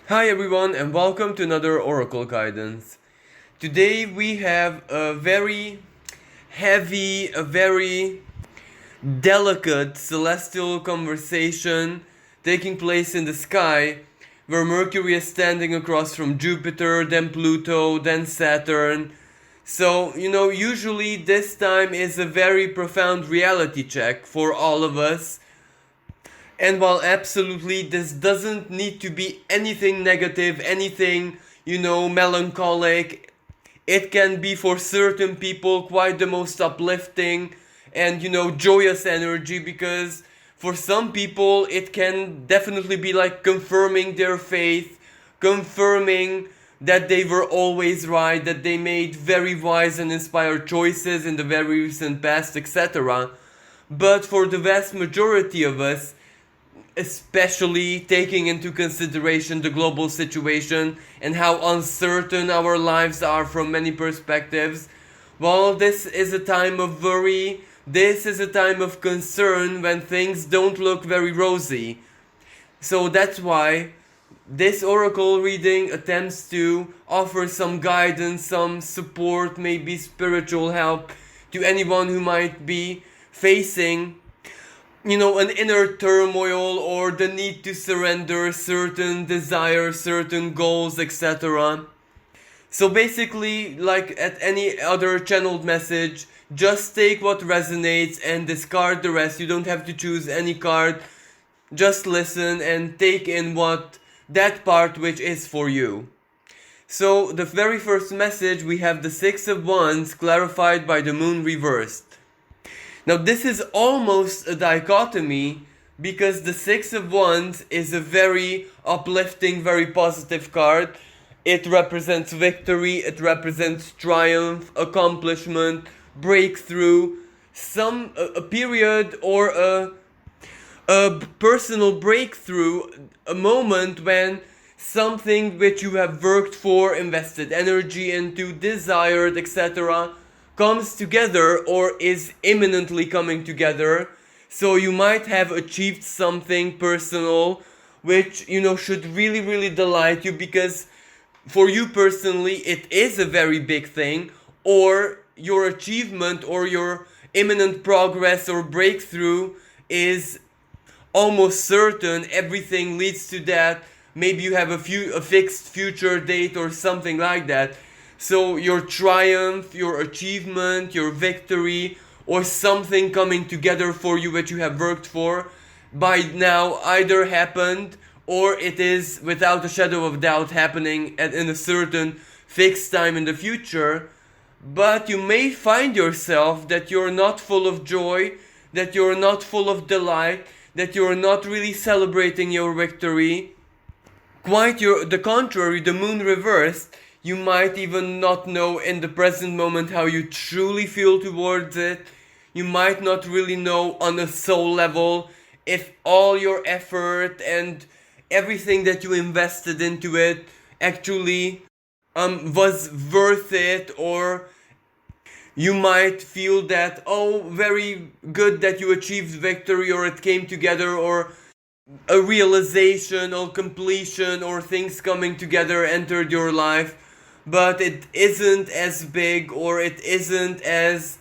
Hi everyone and welcome to another Oracle Guidance. Today we have a very heavy, a very delicate celestial conversation taking place in the sky where Mercury is standing across from Jupiter, then Pluto, then Saturn. So, usually this time is a very profound reality check for all of us. And while absolutely this doesn't need to be anything negative, anything, melancholic, it can be for certain people quite the most uplifting and, joyous energy, because for some people it can definitely be like confirming their faith, confirming that they were always right, that they made very wise and inspired choices in the very recent past, etc. But for the vast majority of us, especially taking into consideration the global situation and how uncertain our lives are from many perspectives, well, this is a time of worry, this is a time of concern when things don't look very rosy. So that's why this oracle reading attempts to offer some guidance, some support, maybe spiritual help to anyone who might be facing an inner turmoil or the need to surrender certain desires, certain goals, etc. So basically, like at any other channeled message, just take what resonates and discard the rest. You don't have to choose any card. Just listen and take in that part which is for you. So the very first message, we have the Six of Wands clarified by the Moon reversed. Now this is almost a dichotomy, because the Six of Wands is a very uplifting, very positive card. It represents victory, it represents triumph, accomplishment, breakthrough, a period or a personal breakthrough, a moment when something which you have worked for, invested energy into, desired, etc., comes together or is imminently coming together. So you might have achieved something personal which should really, really delight you, because for you personally it is a very big thing, or your achievement or your imminent progress or breakthrough is almost certain. Everything leads to that. Maybe you have a fixed future date or something like that. So your triumph, your achievement, your victory, or something coming together for you that you have worked for, by now either happened or it is without a shadow of doubt happening in a certain fixed time in the future. But you may find yourself that you're not full of joy, that you're not full of delight, that you're not really celebrating your victory. Quite the contrary, the Moon reversed. You might even not know in the present moment how you truly feel towards it. You might not really know on a soul level if all your effort and everything that you invested into it actually was worth it. Or you might feel that, oh, very good that you achieved victory, or it came together, or a realization or completion or things coming together entered your life, but it isn't as big or it isn't as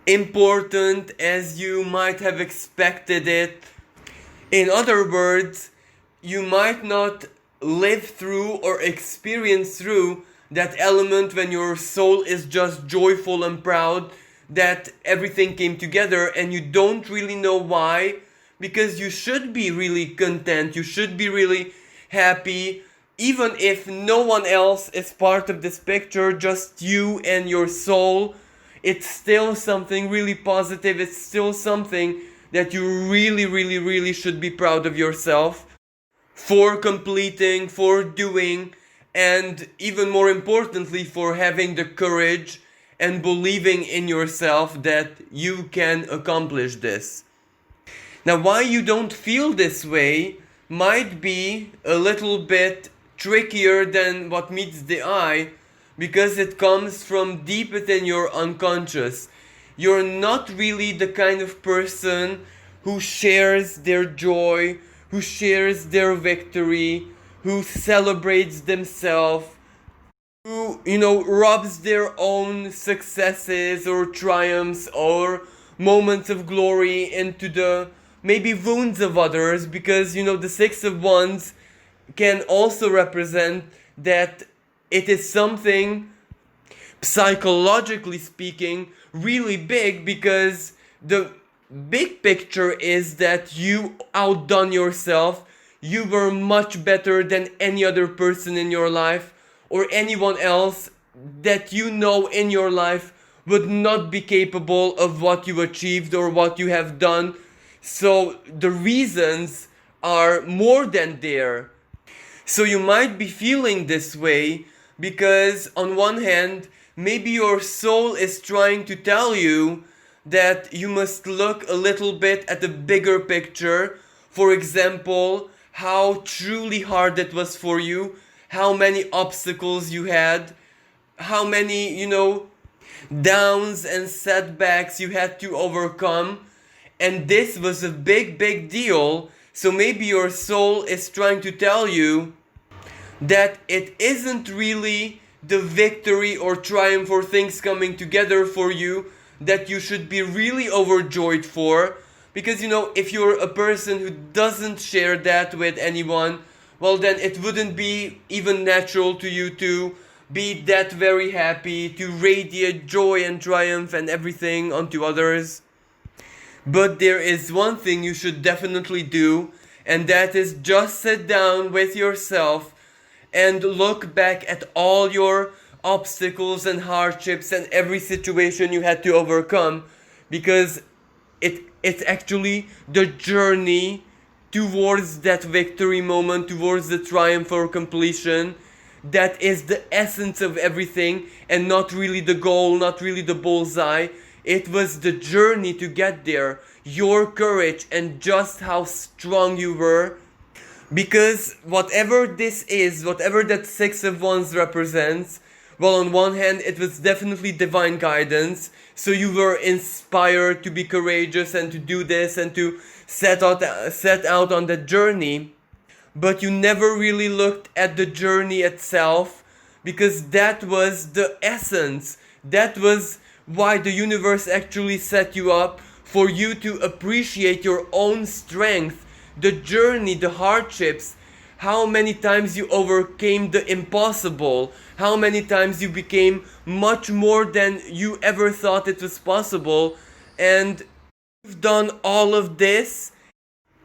important as you might have expected it. In other words, you might not live through or experience through that element when your soul is just joyful and proud that everything came together, and you don't really know why, because you should be really content, you should be really happy, even if no one else is part of this picture, just you and your soul. It's still something really positive, it's still something that you really, really, really should be proud of yourself for completing, for doing, and even more importantly, for having the courage and believing in yourself that you can accomplish this. Now, why you don't feel this way might be a little bit trickier than what meets the eye, because it comes from deep within your unconscious. You're not really the kind of person who shares their joy, who shares their victory, who celebrates themselves, who, rubs their own successes or triumphs or moments of glory into the maybe wounds of others, because, the Six of Wands can also represent that it is something, psychologically speaking, really big, because the big picture is that you outdone yourself. You were much better than any other person in your life, or anyone else that in your life would not be capable of what you achieved or what you have done. So the reasons are more than there. So you might be feeling this way because, on one hand, maybe your soul is trying to tell you that you must look a little bit at the bigger picture. For example, how truly hard it was for you, how many obstacles you had, how many, downs and setbacks you had to overcome. And this was a big, big deal. So maybe your soul is trying to tell you that it isn't really the victory or triumph or things coming together for you that you should be really overjoyed for. Because, if you're a person who doesn't share that with anyone, well, then it wouldn't be even natural to you to be that very happy, to radiate joy and triumph and everything onto others. But there is one thing you should definitely do, and that is just sit down with yourself and look back at all your obstacles and hardships and every situation you had to overcome, because it's actually the journey towards that victory moment, towards the triumph or completion, that is the essence of everything, and not really the goal, not really the bullseye. It was the journey to get there, your courage, and just how strong you were. Because whatever this is, whatever that Six of Wands represents, well, on one hand, it was definitely divine guidance. So you were inspired to be courageous and to do this and to set out on that journey. But you never really looked at the journey itself, because that was the essence. That was why the universe actually set you up, for you to appreciate your own strength, the journey, the hardships, how many times you overcame the impossible, how many times you became much more than you ever thought it was possible. And you've done all of this,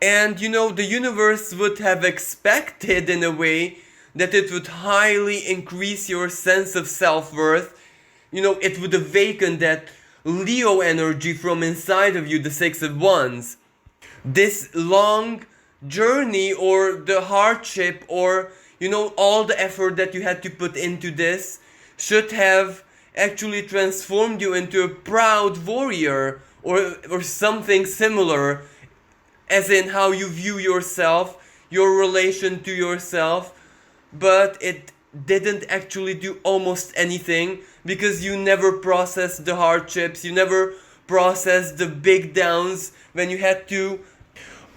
and the universe would have expected, in a way, that it would highly increase your sense of self-worth. It would awaken that Leo energy from inside of you, the Six of Wands. This long journey, or the hardship, or all the effort that you had to put into this, should have actually transformed you into a proud warrior, or something similar, as in how you view yourself, your relation to yourself. But it didn't actually do almost anything, because you never processed the hardships, you never processed the big downs when you had to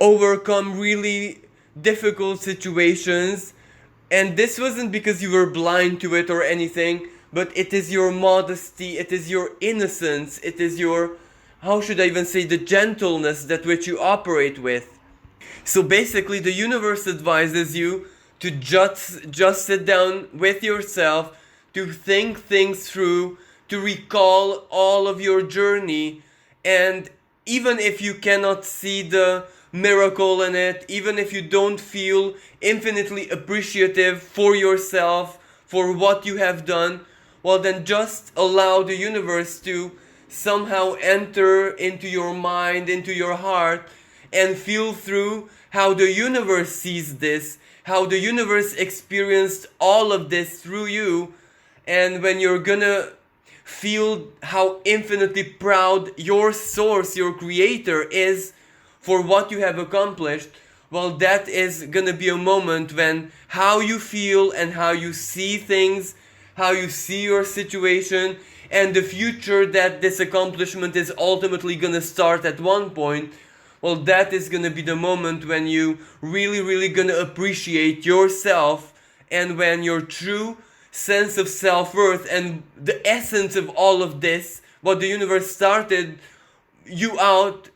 overcome really difficult situations. And this wasn't because you were blind to it or anything, but it is your modesty, it is your innocence, it is your, how should I even say, the gentleness that which you operate with. So basically, the universe advises you to just sit down with yourself, to think things through, to recall all of your journey. And even if you cannot see the miracle in it, even if you don't feel infinitely appreciative for yourself, for what you have done, well, then just allow the universe to somehow enter into your mind, into your heart, and feel through how the universe sees this, how the universe experienced all of this through you. And when you're gonna feel how infinitely proud your source, your creator, is for what you have accomplished, well, that is gonna be a moment when how you feel and how you see things, how you see your situation, and the future that this accomplishment is ultimately gonna start at one point, well, that is gonna be the moment when you really gonna appreciate yourself, and when your true sense of self-worth and the essence of all of this, what the universe started you out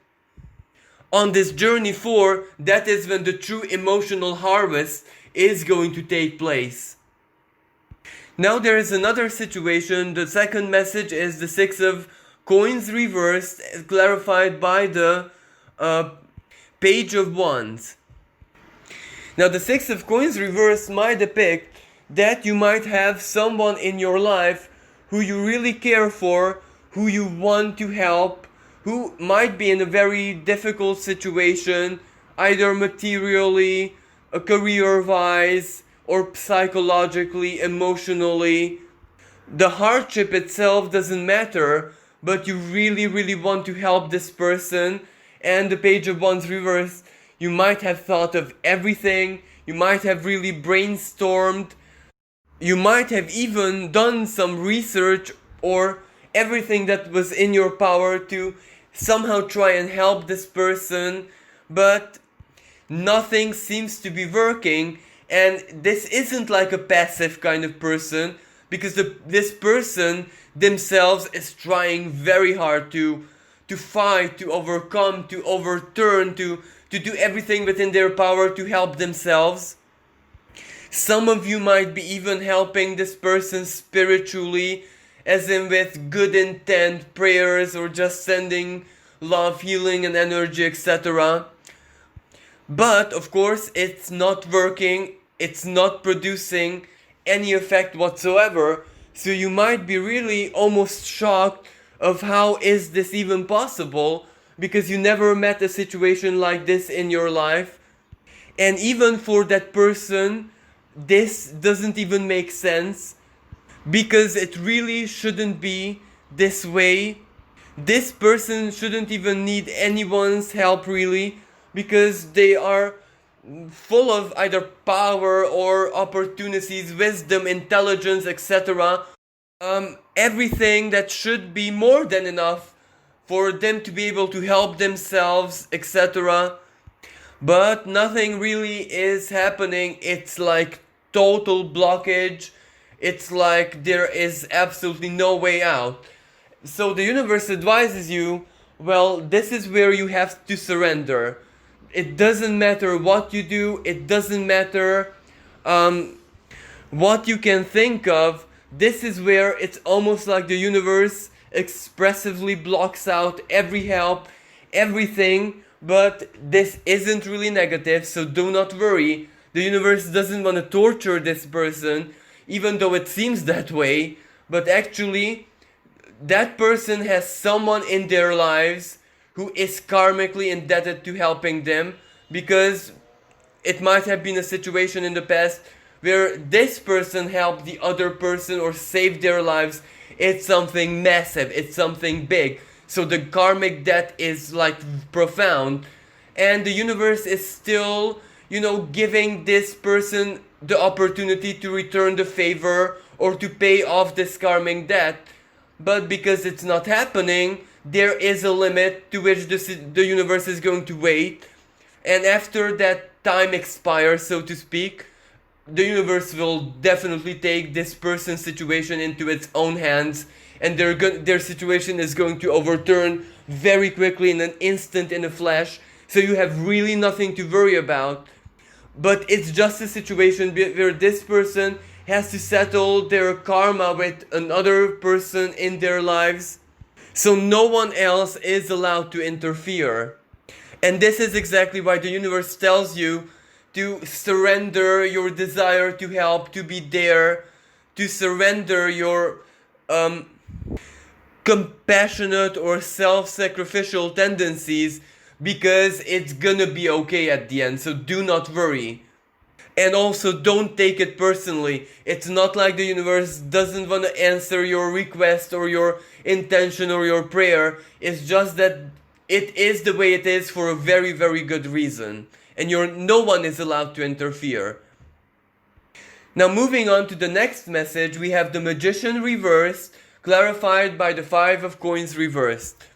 on this journey for, that is when the true emotional harvest is going to take place. Now there is another situation. The second message is the Six of Coins reversed, clarified by the Page of Wands. Now the Six of Coins reversed might depict that you might have someone in your life who you really care for, who you want to help, who might be in a very difficult situation, either materially, career-wise, or psychologically, emotionally. The hardship itself doesn't matter, but you really want to help this person. And the Page of Wands reversed, you might have thought of everything, you might have really brainstormed, you might have even done some research or everything that was in your power to somehow try and help this person, but nothing seems to be working. And this isn't like a passive kind of person, because this person themselves is trying very hard to fight, to overcome, to overturn, to do everything within their power to help themselves. Some of you might be even helping this person spiritually, as in with good intent prayers, or just sending love, healing and energy, etc. But of course it's not working, it's not producing any effect whatsoever. So you might be really almost shocked of how is this even possible, because you never met a situation like this in your life. And even for that person, this doesn't even make sense, because it really shouldn't be this way. This person shouldn't even need anyone's help really, because they are full of either power or opportunities, wisdom, intelligence, etc. Everything that should be more than enough for them to be able to help themselves, etc. But nothing really is happening. It's like total blockage. It's like there is absolutely no way out. So the universe advises you, well, this is where you have to surrender. It doesn't matter what you do, it doesn't matter what you can think of. This is where it's almost like the universe expressively blocks out every help, everything. But this isn't really negative, so do not worry. The universe doesn't want to torture this person, even though it seems that way. But actually, that person has someone in their lives who is karmically indebted to helping them, because it might have been a situation in the past where this person helped the other person or saved their lives. It's something massive, it's something big. So the karmic debt is like profound, and the universe is still, giving this person the opportunity to return the favor or to pay off this karmic debt. But because it's not happening, there is a limit to which the universe is going to wait. And after that time expires, so to speak, the universe will definitely take this person's situation into its own hands, and their situation is going to overturn very quickly, in an instant, in a flash. So you have really nothing to worry about. But it's just a situation where this person has to settle their karma with another person in their lives. So no one else is allowed to interfere. And this is exactly why the universe tells you to surrender your desire to help, to be there, to surrender your compassionate or self-sacrificial tendencies, because it's gonna be okay at the end. So do not worry. And also, don't take it personally. It's not like the universe doesn't want to answer your request or your intention or your prayer. It's just that it is the way it is for a very, very good reason. And no one is allowed to interfere. Now, moving on to the next message, we have the Magician reversed, clarified by the Five of Coins reversed.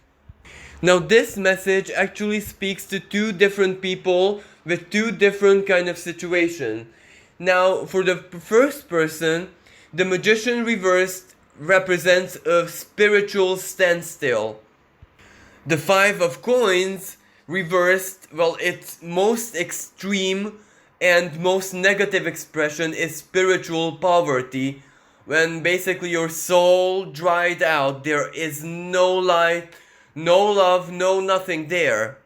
Now this message actually speaks to two different people with two different kind of situation. Now for the first person, the magician reversed represents a spiritual standstill. The five of coins reversed, well, its most extreme and most negative expression is spiritual poverty, when basically your soul dried out, there is no light, no love, no nothing there.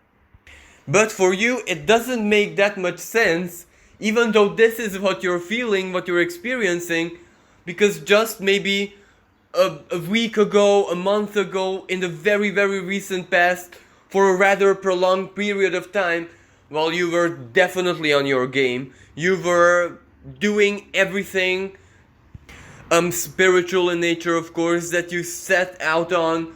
But for you, it doesn't make that much sense, even though this is what you're feeling, what you're experiencing, because just maybe a week ago, a month ago, in the very, very recent past, for a rather prolonged period of time, while you were definitely on your game, you were doing everything spiritual in nature, of course, that you set out on.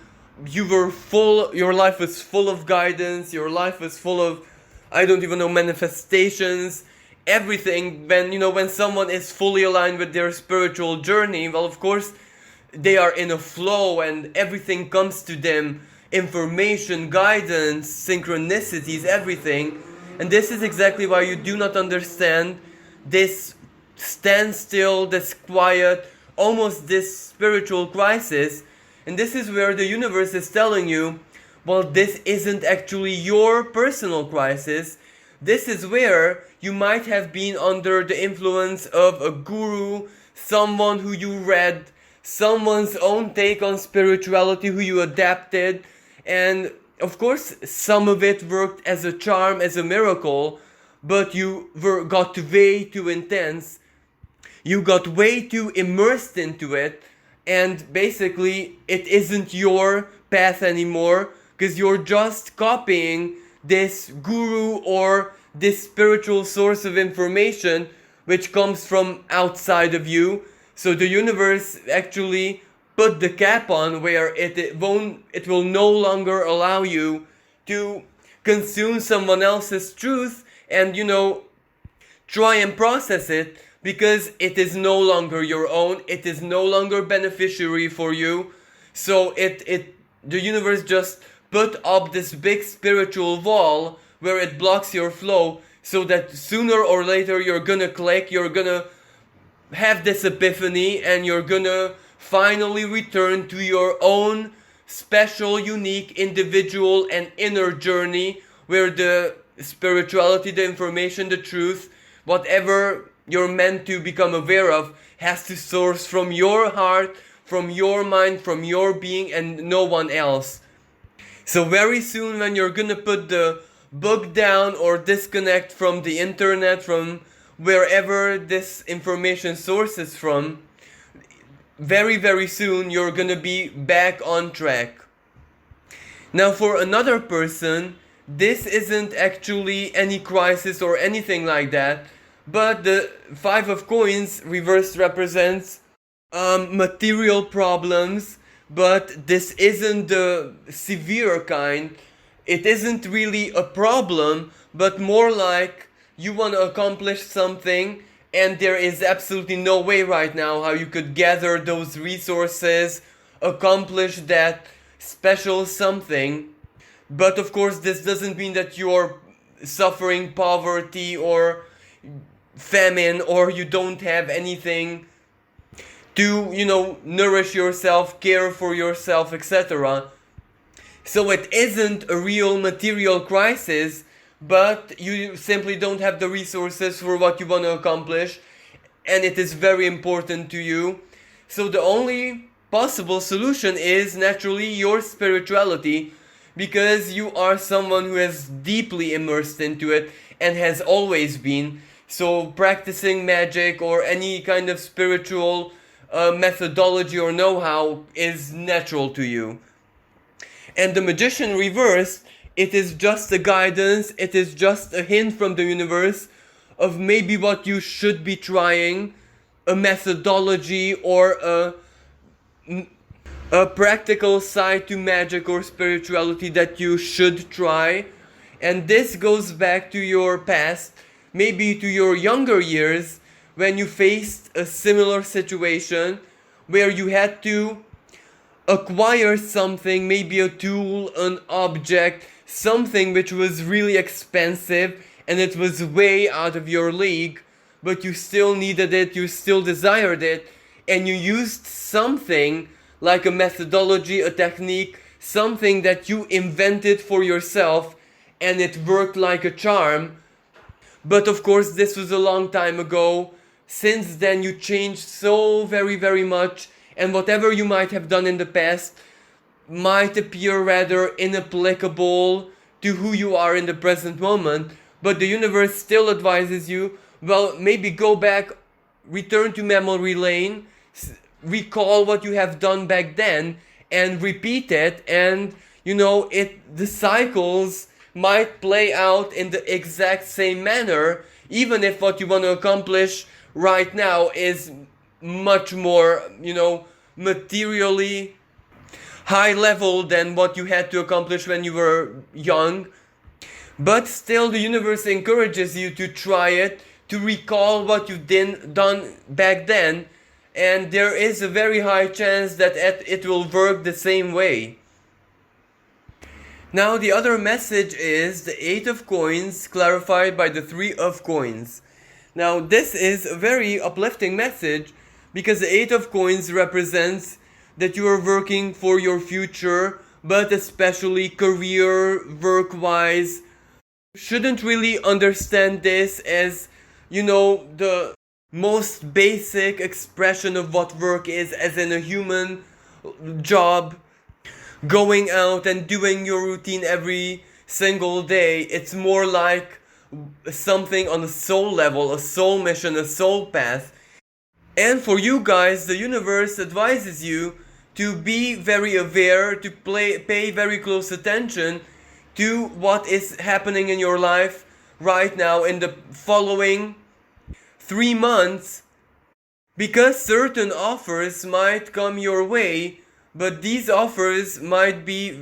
You were full, your life was full of guidance, your life was full of, I don't even know, manifestations, everything. When someone is fully aligned with their spiritual journey, well, of course, they are in a flow and everything comes to them, information, guidance, synchronicities, everything. And this is exactly why you do not understand this standstill, this quiet, almost this spiritual crisis. And this is where the universe is telling you, well, this isn't actually your personal crisis. This is where you might have been under the influence of a guru, someone who you read, someone's own take on spirituality who you adapted, and of course some of it worked as a charm, as a miracle, but you got way too intense, you got way too immersed into it, and basically it isn't your path anymore, because you're just copying this guru or this spiritual source of information which comes from outside of you. So the universe actually put the cap on where it will no longer allow you to consume someone else's truth and try and process it, because it is no longer your own, it is no longer beneficiary for you. So the universe just put up this big spiritual wall where it blocks your flow, so that sooner or later you're gonna click, you're gonna have this epiphany, and you're gonna finally return to your own special, unique, individual and inner journey, where the spirituality, the information, the truth, whatever you're meant to become aware of, has to source from your heart, from your mind, from your being, and no one else. So very soon, when you're gonna put the book down or disconnect from the internet, from wherever this information sources from, very, very soon you're gonna be back on track. Now for another person, this isn't actually any crisis or anything like that, but the Five of Coins reversed represents material problems, but this isn't the severe kind. It isn't really a problem, but more like you want to accomplish something and there is absolutely no way right now how you could gather those resources, accomplish that special something. But of course this doesn't mean that you're suffering poverty or famine, or you don't have anything to, nourish yourself, care for yourself, etc. So it isn't a real material crisis, but you simply don't have the resources for what you want to accomplish, and it is very important to you. So the only possible solution is naturally your spirituality, because you are someone who is deeply immersed into it and has always been. So practicing magic or any kind of spiritual methodology or know-how is natural to you. And the Magician reversed, it is just a guidance, it is just a hint from the universe of maybe what you should be trying, a methodology or a practical side to magic or spirituality that you should try. And this goes back to your past, maybe to your younger years, when you faced a similar situation where you had to acquire something, maybe a tool, an object, something which was really expensive and it was way out of your league, but you still needed it, you still desired it, and you used something like a methodology, a technique, something that you invented for yourself, and it worked like a charm. But of course, this was a long time ago. Since then, you changed so very, very much, and whatever you might have done in the past might appear rather inapplicable to who you are in the present moment. But the universe still advises you, well, maybe go back, return to memory lane, recall what you have done back then, and repeat it, and the cycles might play out in the exact same manner, even if what you want to accomplish right now is much more, materially high level than what you had to accomplish when you were young. But still, the universe encourages you to try it, to recall what you done back then, and there is a very high chance that it will work the same way. Now the other message is the 8 of coins clarified by the 3 of coins. Now this is a very uplifting message because the 8 of coins represents that you are working for your future, but especially career, work-wise. Shouldn't really understand this as, the most basic expression of what work is, as in a human job, going out and doing your routine every single day. It's more like something on a soul level, a soul mission, a soul path. And for you guys, the universe advises you to be very aware, to pay very close attention to what is happening in your life right now in the following 3 months, because certain offers might come your way, but these offers might be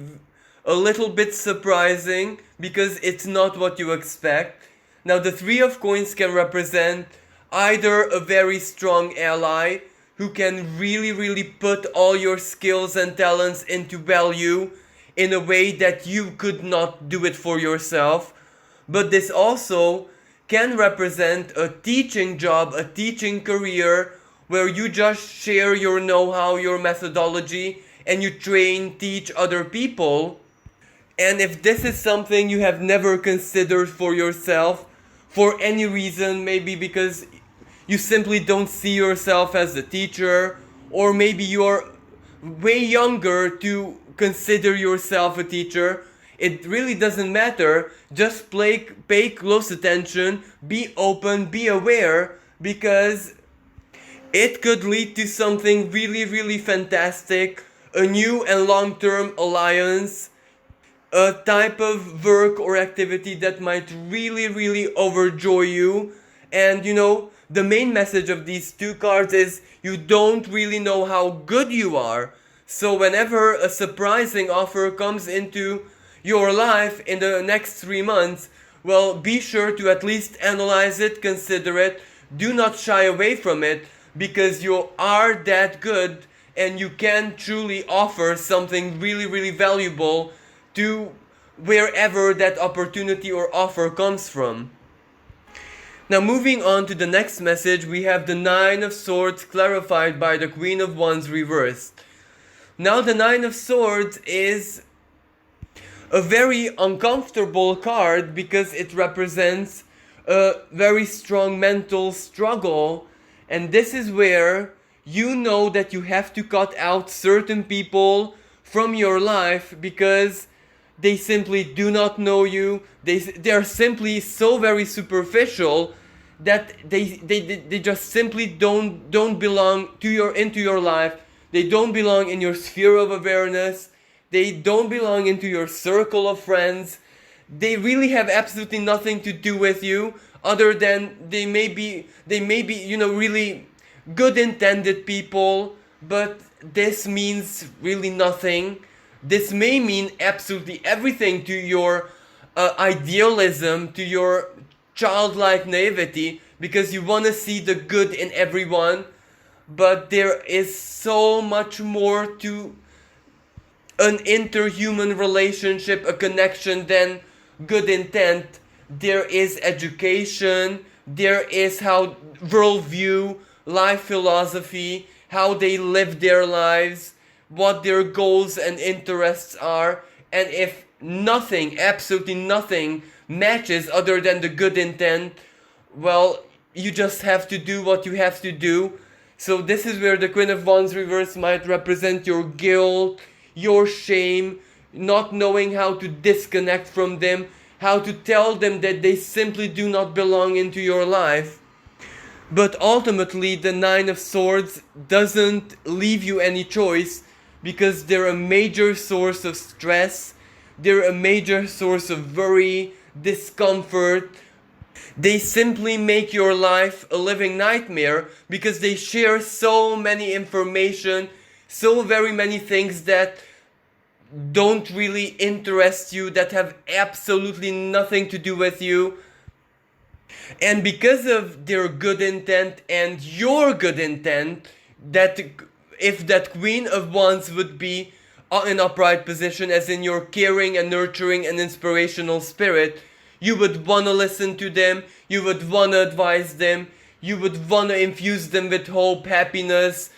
a little bit surprising because it's not what you expect. Now the 3 of coins can represent either a very strong ally who can really put all your skills and talents into value in a way that you could not do it for yourself, but this also can represent a teaching job, a teaching career, where you just share your know-how, your methodology, and you train, teach other people. And if this is something you have never considered for yourself, for any reason, maybe because you simply don't see yourself as a teacher, or maybe you're way younger to consider yourself a teacher, it really doesn't matter. Just pay close attention, be open, be aware, because it could lead to something really fantastic, a new and long-term alliance, a type of work or activity that might really overjoy you. And the main message of these 2 cards is you don't really know how good you are. So whenever a surprising offer comes into your life in the next 3 months, well, be sure to at least analyze it, consider it, do not shy away from it, because you are that good and you can truly offer something really valuable to wherever that opportunity or offer comes from. Now moving on to the next message, we have the 9 of Swords clarified by the Queen of Wands reversed. Now the 9 of Swords is a very uncomfortable card because it represents a very strong mental struggle, and this is where you know that you have to cut out certain people from your life because they simply do not know you. They are simply so very superficial that they just simply don't belong to into your life. They don't belong in your sphere of awareness. They don't belong into your circle of friends. They really have absolutely nothing to do with you, other than they may be really good intended people, but this means really nothing. This may mean absolutely everything to your idealism, to your childlike naivety, because you want to see the good in everyone, but there is so much more to an interhuman relationship, a connection, then good intent. There is education, there is how worldview, life philosophy, how they live their lives, what their goals and interests are, and if nothing, absolutely nothing, matches other than the good intent, well, you just have to do what you have to do. So this is where the Queen of Wands reverse might represent your guilt, your shame, not knowing how to disconnect from them, how to tell them that they simply do not belong into your life. But ultimately, the Nine of Swords doesn't leave you any choice because they're a major source of stress, they're a major source of worry, discomfort. They simply make your life a living nightmare because they share so many information, so very many things that don't really interest you, that have absolutely nothing to do with you. And because of their good intent and your good intent, that if that Queen of Wands would be in upright position, as in your caring and nurturing and inspirational spirit, you would want to listen to them, you would want to advise them, you would want to infuse them with hope, happiness,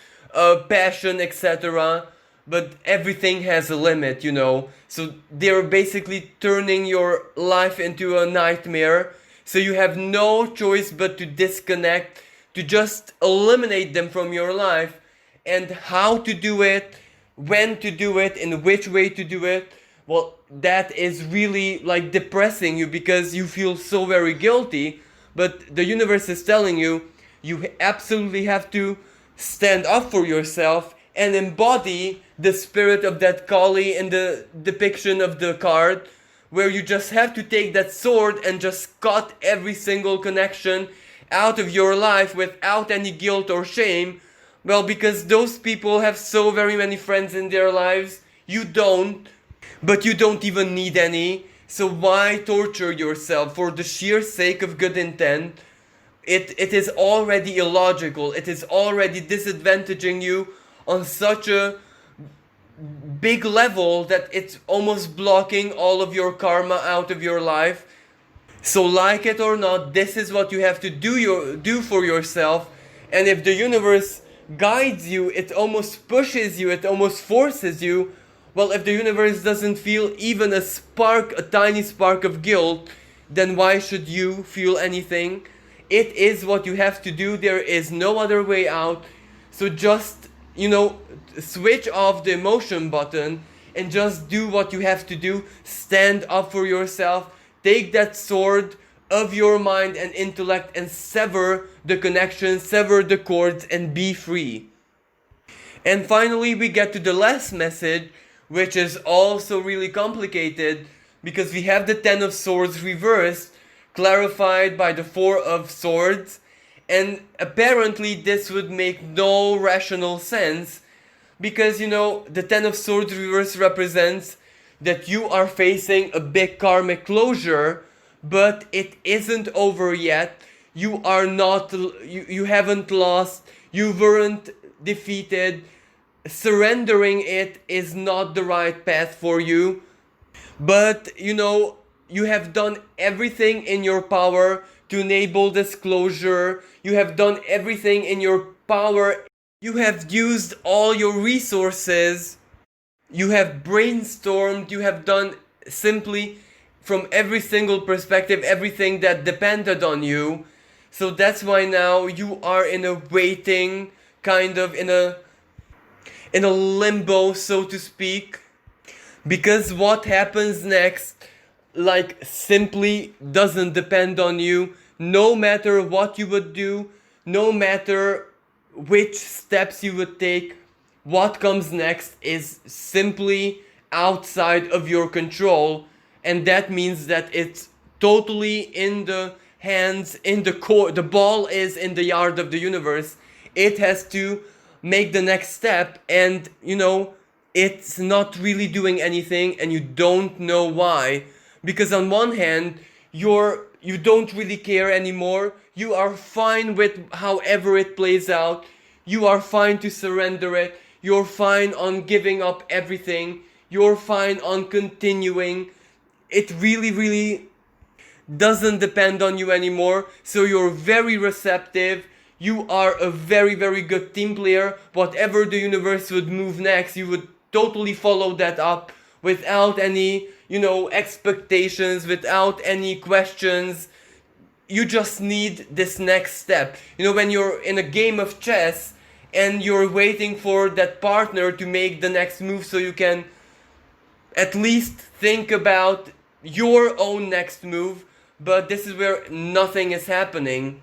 passion, etc. But everything has a limit, you know. So they're basically turning your life into a nightmare. So you have no choice but to disconnect, to just eliminate them from your life. And how to do it, when to do it, in which way to do it, well, that is really like depressing you because you feel so very guilty. But the universe is telling you, you absolutely have to stand up for yourself and embody the spirit of that Kali in the depiction of the card, where you just have to take that sword and just cut every single connection out of your life without any guilt or shame. Well, because those people have so very many friends in their lives, you don't, but you don't even need any. So why torture yourself for the sheer sake of good intent? It is already illogical. It is already disadvantaging you on such a big level that it's almost blocking all of your karma out of your life. So like it or not, this is what you have to do for yourself. And if the universe guides you, it almost pushes you, it almost forces you. Well, if the universe doesn't feel even a spark, a tiny spark of guilt, then why should you feel anything? It is what you have to do. There is no other way out. So just, switch off the emotion button and just do what you have to do. Stand up for yourself. Take that sword of your mind and intellect and sever the connection, sever the cords, and be free. And finally, we get to the last message, which is also really complicated because we have the Ten of Swords reversed, clarified by the Four of Swords, and apparently this would make no rational sense because, the Ten of Swords reverse represents that you are facing a big karmic closure, but it isn't over yet. You are not, you haven't lost, you weren't defeated. Surrendering it is not the right path for you. But, you have done everything in your power to enable this closure. You have done everything in your power. You have used all your resources. You have brainstormed, you have done simply from every single perspective, everything that depended on you. So that's why now you are in a waiting, kind of in a limbo, so to speak. Because what happens next, simply doesn't depend on you. No matter what you would do, no matter which steps you would take, what comes next is simply outside of your control, and that means that it's totally in the hands, in the core. The ball is in the yard of the universe. It has to make the next step, and it's not really doing anything, and you don't know why. Because on one hand, you don't really care anymore. You are fine with however it plays out. You are fine to surrender it. You're fine on giving up everything. you're fine on continuing. It really doesn't depend on you anymore, so you're very receptive. You are a very good team player. Whatever the universe would move next, you would totally follow that up without any, expectations, without any questions. You just need this next step. When you're in a game of chess and you're waiting for that partner to make the next move so you can at least think about your own next move, but this is where nothing is happening.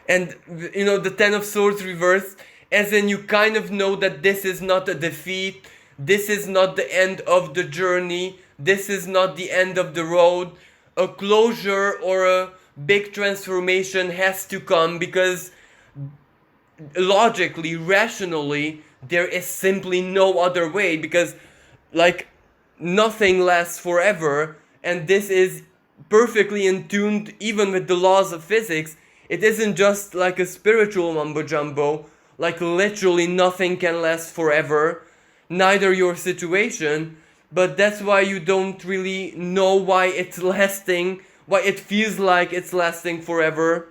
And the Ten of Swords reversed, as in you kind of know that this is not a defeat, this is not the end of the journey, this is not the end of the road. A closure or a big transformation has to come, because logically, rationally, there is simply no other way, because nothing lasts forever, and this is perfectly in tune even with the laws of physics. It isn't just like a spiritual mumbo jumbo, literally nothing can last forever, neither your situation, but that's why you don't really know why it's lasting, why it feels like it's lasting forever.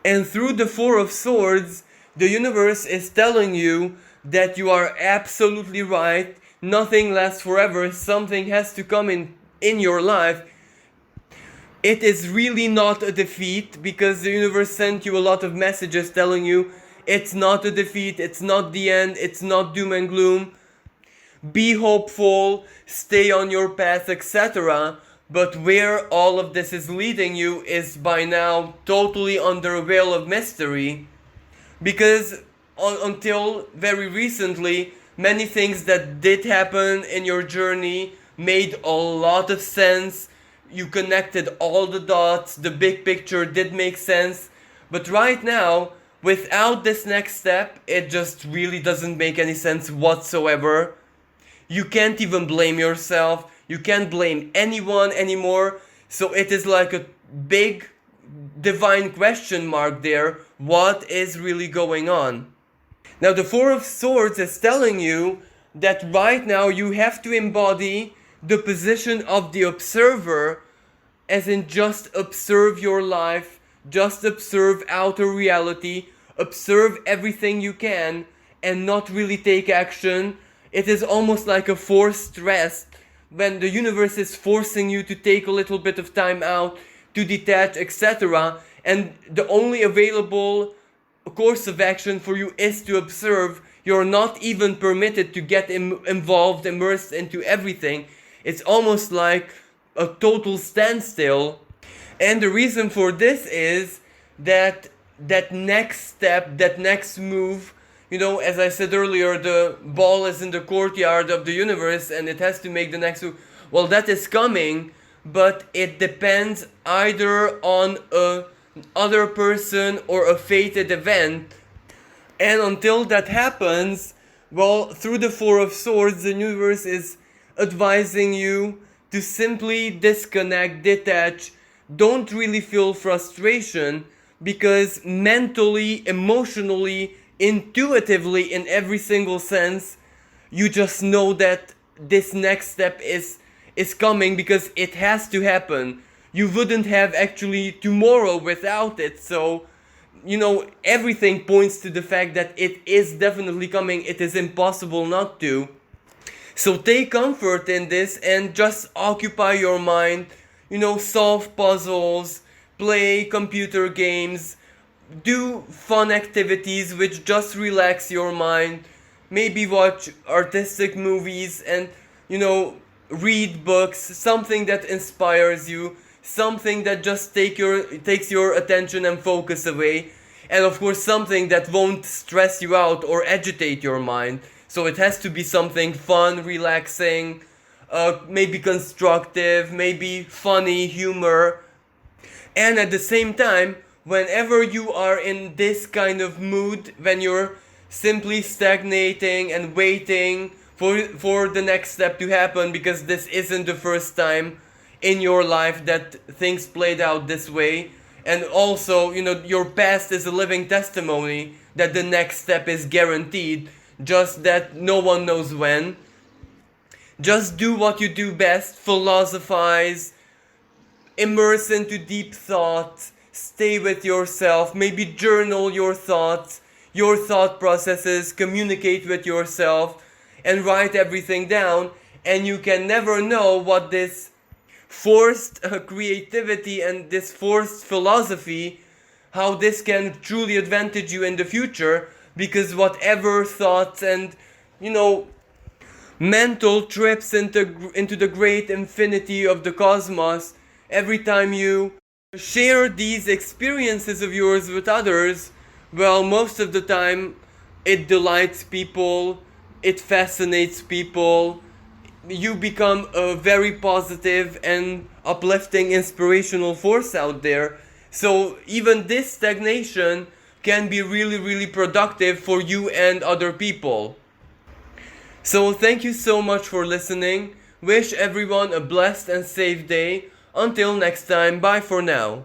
And through the Four of Swords, the universe is telling you that you are absolutely right. Nothing lasts forever. Something has to come in your life. It is really not a defeat, because the universe sent you a lot of messages telling you it's not a defeat, it's not the end, it's not doom and gloom. Be hopeful, stay on your path, etc. But where all of this is leading you is by now totally under a veil of mystery. Because until very recently, many things that did happen in your journey made a lot of sense. You connected all the dots, the big picture did make sense. But right now, without this next step, it just really doesn't make any sense whatsoever. You can't even blame yourself. You can't blame anyone anymore. So it is like a big divine question mark there. What is really going on? Now the Four of Swords is telling you that right now you have to embody the position of the observer, as in just observe your life, just observe outer reality, observe everything you can, and not really take action. It is almost like a forced rest, when the universe is forcing you to take a little bit of time out, to detach, etc. And the only available course of action for you is to observe. You're not even permitted to get involved, immersed into everything. It's almost like a total standstill. And the reason for this is that next step, that next move, as I said earlier, the ball is in the courtyard of the universe and it has to make the next move. Well, that is coming, but it depends either on a other person or a fated event. And until that happens, well, through the Four of Swords, the universe is advising you to simply disconnect, detach. Don't really feel frustration, because mentally, emotionally, intuitively, in every single sense, you just know that this next step is coming, because it has to happen. You wouldn't have actually tomorrow without it. So, everything points to the fact that it is definitely coming. It is impossible not to. So take comfort in this and just occupy your mind, solve puzzles, play computer games, do fun activities which just relax your mind, maybe watch artistic movies and, read books, something that inspires you, something that just takes your attention and focus away, and of course something that won't stress you out or agitate your mind. So it has to be something fun, relaxing, maybe constructive, maybe funny, humor. And at the same time, whenever you are in this kind of mood, when you're simply stagnating and waiting for the next step to happen, because this isn't the first time in your life that things played out this way, and also, your past is a living testimony that the next step is guaranteed, just that no one knows when. Just do what you do best, philosophize, immerse into deep thought, stay with yourself, maybe journal your thoughts, your thought processes, communicate with yourself, and write everything down. And you can never know what this forced creativity and this forced philosophy, how this can truly advantage you in the future, because whatever thoughts and, you know, mental trips into the great infinity of the cosmos, every time you share these experiences of yours with others, well, most of the time it delights people, it fascinates people, you become a very positive and uplifting inspirational force out there. So even this stagnation can be really, really productive for you and other people. So thank you so much for listening. Wish everyone a blessed and safe day. Until next time, bye for now.